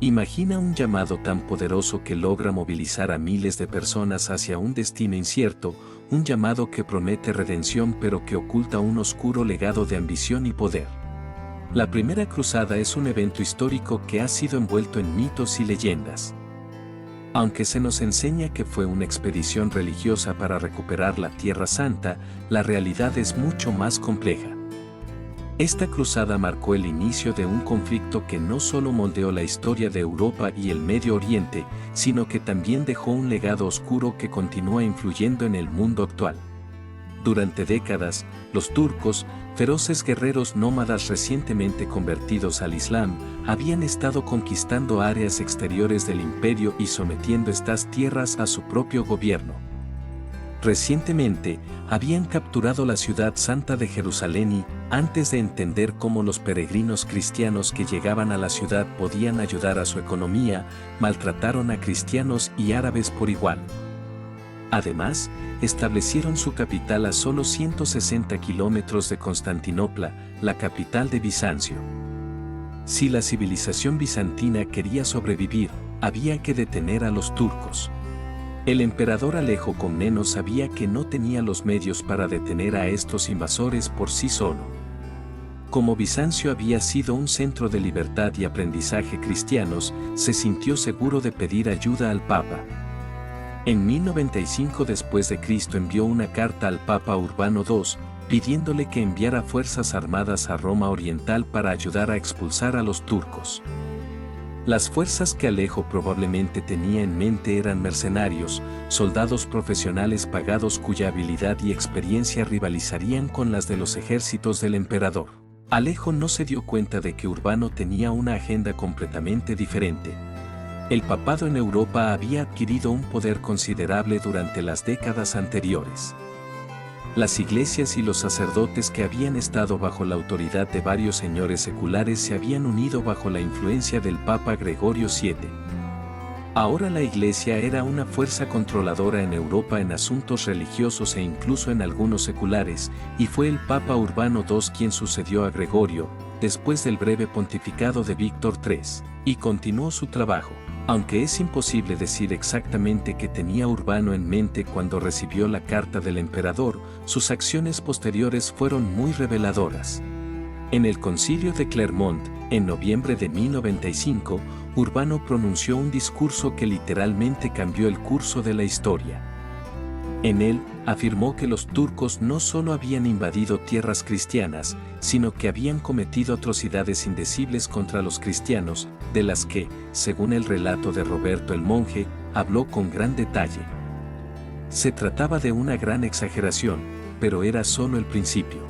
Imagina un llamado tan poderoso que logra movilizar a miles de personas hacia un destino incierto, un llamado que promete redención pero que oculta un oscuro legado de ambición y poder. La Primera Cruzada es un evento histórico que ha sido envuelto en mitos y leyendas. Aunque se nos enseña que fue una expedición religiosa para recuperar la Tierra Santa, la realidad es mucho más compleja. Esta cruzada marcó el inicio de un conflicto que no solo moldeó la historia de Europa y el Medio Oriente, sino que también dejó un legado oscuro que continúa influyendo en el mundo actual. Durante décadas, los turcos, feroces guerreros nómadas recientemente convertidos al Islam, habían estado conquistando áreas exteriores del imperio y sometiendo estas tierras a su propio gobierno. Recientemente, habían capturado la ciudad santa de Jerusalén y, antes de entender cómo los peregrinos cristianos que llegaban a la ciudad podían ayudar a su economía, maltrataron a cristianos y árabes por igual. Además, establecieron su capital a solo 160 kilómetros de Constantinopla, la capital de Bizancio. Si la civilización bizantina quería sobrevivir, había que detener a los turcos. El emperador Alejo Comneno sabía que no tenía los medios para detener a estos invasores por sí solo. Como Bizancio había sido un centro de libertad y aprendizaje cristianos, se sintió seguro de pedir ayuda al Papa. En 1095 después de Cristo envió una carta al Papa Urbano II, pidiéndole que enviara fuerzas armadas a Roma Oriental para ayudar a expulsar a los turcos. Las fuerzas que Alejo probablemente tenía en mente eran mercenarios, soldados profesionales pagados cuya habilidad y experiencia rivalizarían con las de los ejércitos del emperador. Alejo no se dio cuenta de que Urbano tenía una agenda completamente diferente. El papado en Europa había adquirido un poder considerable durante las décadas anteriores. Las iglesias y los sacerdotes que habían estado bajo la autoridad de varios señores seculares se habían unido bajo la influencia del Papa Gregorio VII. Ahora la iglesia era una fuerza controladora en Europa en asuntos religiosos e incluso en algunos seculares, y fue el Papa Urbano II quien sucedió a Gregorio, después del breve pontificado de Víctor III, y continuó su trabajo. Aunque es imposible decir exactamente qué tenía Urbano en mente cuando recibió la carta del emperador, sus acciones posteriores fueron muy reveladoras. En el Concilio de Clermont, en noviembre de 1095, Urbano pronunció un discurso que literalmente cambió el curso de la historia. En él, afirmó que los turcos no solo habían invadido tierras cristianas, sino que habían cometido atrocidades indecibles contra los cristianos, de las que, según el relato de Roberto el Monje, habló con gran detalle. Se trataba de una gran exageración, pero era solo el principio.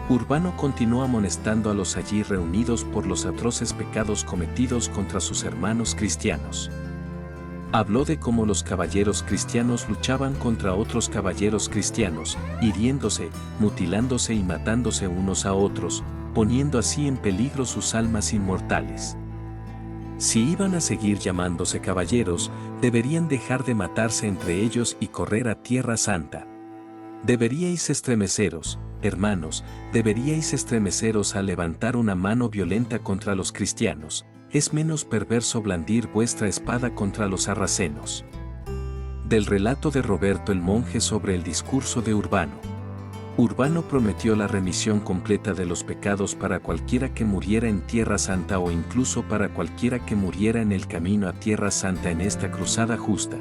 Urbano continuó amonestando a los allí reunidos por los atroces pecados cometidos contra sus hermanos cristianos. Habló de cómo los caballeros cristianos luchaban contra otros caballeros cristianos, hiriéndose, mutilándose y matándose unos a otros, poniendo así en peligro sus almas inmortales. Si iban a seguir llamándose caballeros, deberían dejar de matarse entre ellos y correr a Tierra Santa. Deberíais estremeceros, hermanos, deberíais estremeceros al levantar una mano violenta contra los cristianos. Es menos perverso blandir vuestra espada contra los sarracenos. Del relato de Roberto el Monje sobre el discurso de Urbano. Urbano prometió la remisión completa de los pecados para cualquiera que muriera en Tierra Santa o incluso para cualquiera que muriera en el camino a Tierra Santa en esta cruzada justa.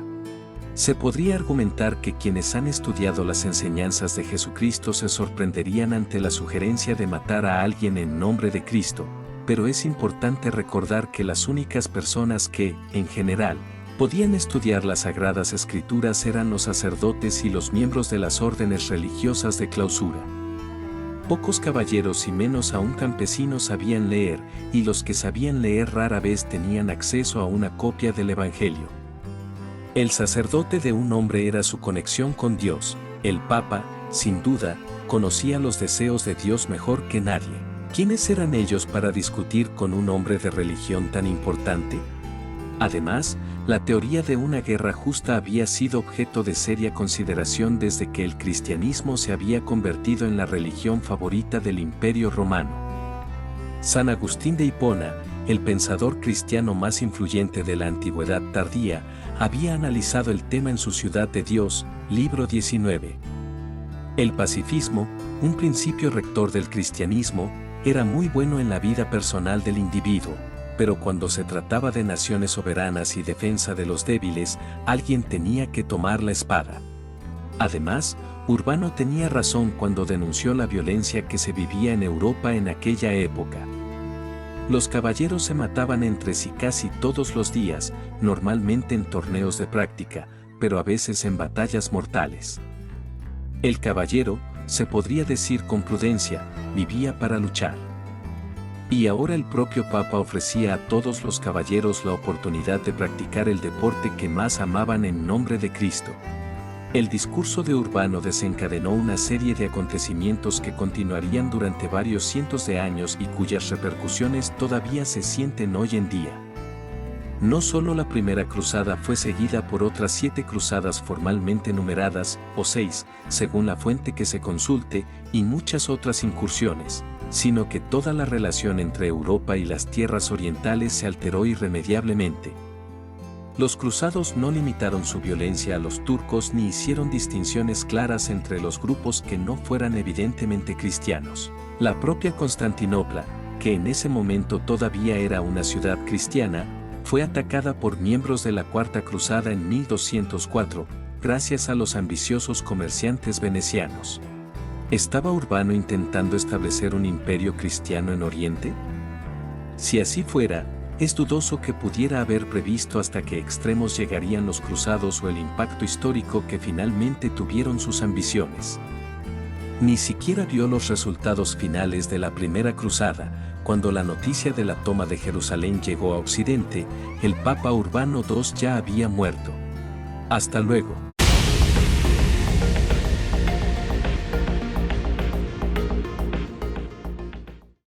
Se podría argumentar que quienes han estudiado las enseñanzas de Jesucristo se sorprenderían ante la sugerencia de matar a alguien en nombre de Cristo, pero es importante recordar que las únicas personas que, en general, podían estudiar las Sagradas Escrituras eran los sacerdotes y los miembros de las órdenes religiosas de clausura. Pocos caballeros y menos aún campesinos sabían leer, y los que sabían leer rara vez tenían acceso a una copia del Evangelio. El sacerdote de un hombre era su conexión con Dios. El Papa, sin duda, conocía los deseos de Dios mejor que nadie. ¿Quiénes eran ellos para discutir con un hombre de religión tan importante? Además, la teoría de una guerra justa había sido objeto de seria consideración desde que el cristianismo se había convertido en la religión favorita del Imperio Romano. San Agustín de Hipona, el pensador cristiano más influyente de la antigüedad tardía, había analizado el tema en su Ciudad de Dios, libro 19. El pacifismo, un principio rector del cristianismo, era muy bueno en la vida personal del individuo, pero cuando se trataba de naciones soberanas y defensa de los débiles, alguien tenía que tomar la espada. Además, Urbano tenía razón cuando denunció la violencia que se vivía en Europa en aquella época. Los caballeros se mataban entre sí casi todos los días, normalmente en torneos de práctica, pero a veces en batallas mortales. El caballero, se podría decir con prudencia, vivía para luchar. Y ahora el propio Papa ofrecía a todos los caballeros la oportunidad de practicar el deporte que más amaban en nombre de Cristo. El discurso de Urbano desencadenó una serie de acontecimientos que continuarían durante varios cientos de años y cuyas repercusiones todavía se sienten hoy en día. No solo la primera cruzada fue seguida por otras 7 cruzadas formalmente numeradas, o 6, según la fuente que se consulte, y muchas otras incursiones, sino que toda la relación entre Europa y las tierras orientales se alteró irremediablemente. Los cruzados no limitaron su violencia a los turcos ni hicieron distinciones claras entre los grupos que no fueran evidentemente cristianos. La propia Constantinopla, que en ese momento todavía era una ciudad cristiana, fue atacada por miembros de la Cuarta Cruzada en 1204, gracias a los ambiciosos comerciantes venecianos. ¿Estaba Urbano intentando establecer un imperio cristiano en Oriente? Si así fuera, es dudoso que pudiera haber previsto hasta qué extremos llegarían los cruzados o el impacto histórico que finalmente tuvieron sus ambiciones. Ni siquiera vio los resultados finales de la primera cruzada. Cuando la noticia de la toma de Jerusalén llegó a Occidente, el Papa Urbano II ya había muerto. Hasta luego.